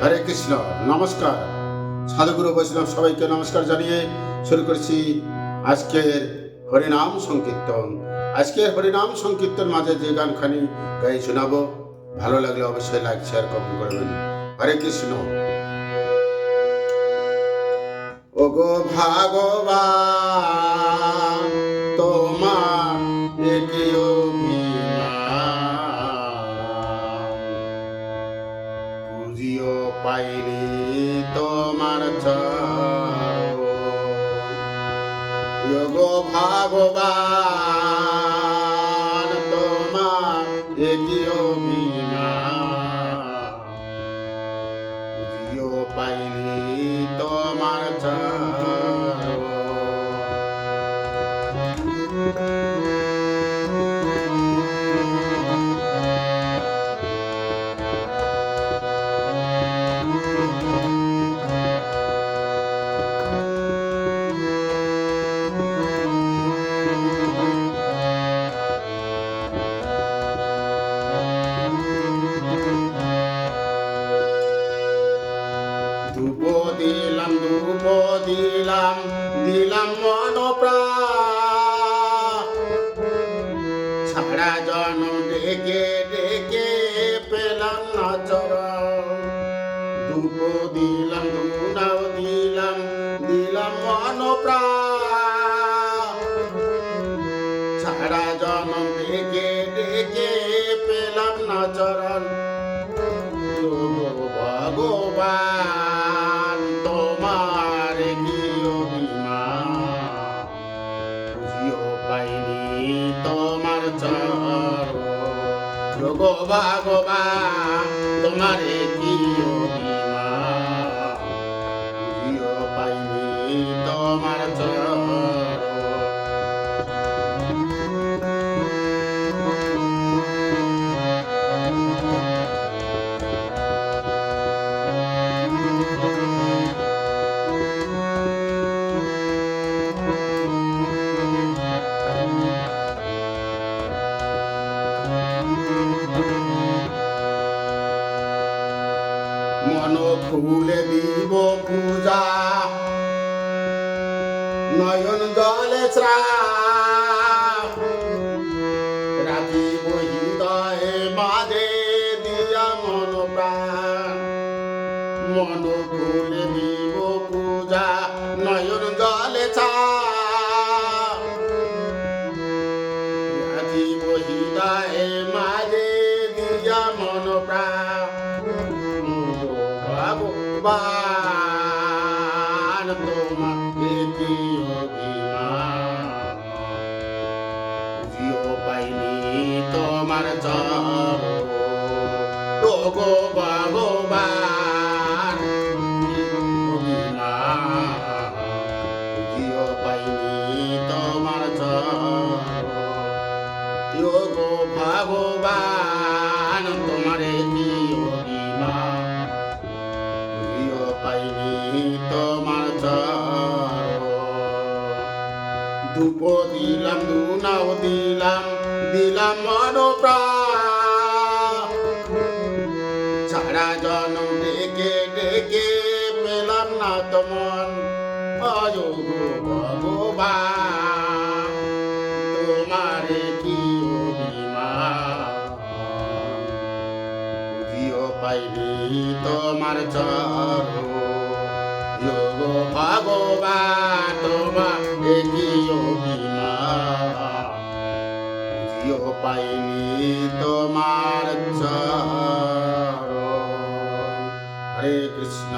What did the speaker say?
হরে কৃষ্ণ। নমস্কার। সাধুগুরু বৈষ্ণব সবাইকে নমস্কার জানিয়ে শুরু করছি আজকের হরিনাম সংকীর্তন। আজকের হরিনাম সংকীর্তন মাঝে যে গানখানি গাই শোনাবো, ভালো লাগলে অবশ্যই লাইক শেয়ার কমেন্ট করবেন। হরে কৃষ্ণ। ওগো ভগবান তোমার একই বুঝিও পাইনি তোমার ওগো ভগবান তোমার একই বুঝিও পাইনি তোমার ধূপ দিলাম দিলাম মন প্রাণ, ছাড়া জন ডেকে ডেকে পেলাম না চরণ। ধূপ দিলাম দিলাম মন প্রাণ, ছাড়া জন ডেকে ডেকে পেলাম না চরণ। ভগবান তোমার কি বুঝিও পাইনি তোমার গো ভগবান তোমার কি বুঝিও পাইনি তোমার মন খুলে দিব পূজা, নয়ন জলে শ্রাপ, রাখিব হৃদয়ে মাঝে দিয়া মন প্রাণ। মন খুলে দিব পূজা, নয়ন জলে ছাপ, রাখিব হৃদয়ে মাঝে দিয়া মন প্রাণ। ভগবান তোমাকে কি বুঝিও পাইনি তোমার গো ভগবান বুঝিও পাইনি তোমার গো ভগবান তোমারে কি পাইনি তোমার ধূপ দিলাম দিলাম মন প্রাণ, ছাড়া জন ডেকে ডেকে পেলাম না তোমার ভগবান তোমারে কি বুঝিও পাইনি তোমার ভগবান তোমার কি বুঝিও পাইনি তোমার হরে কৃষ্ণ।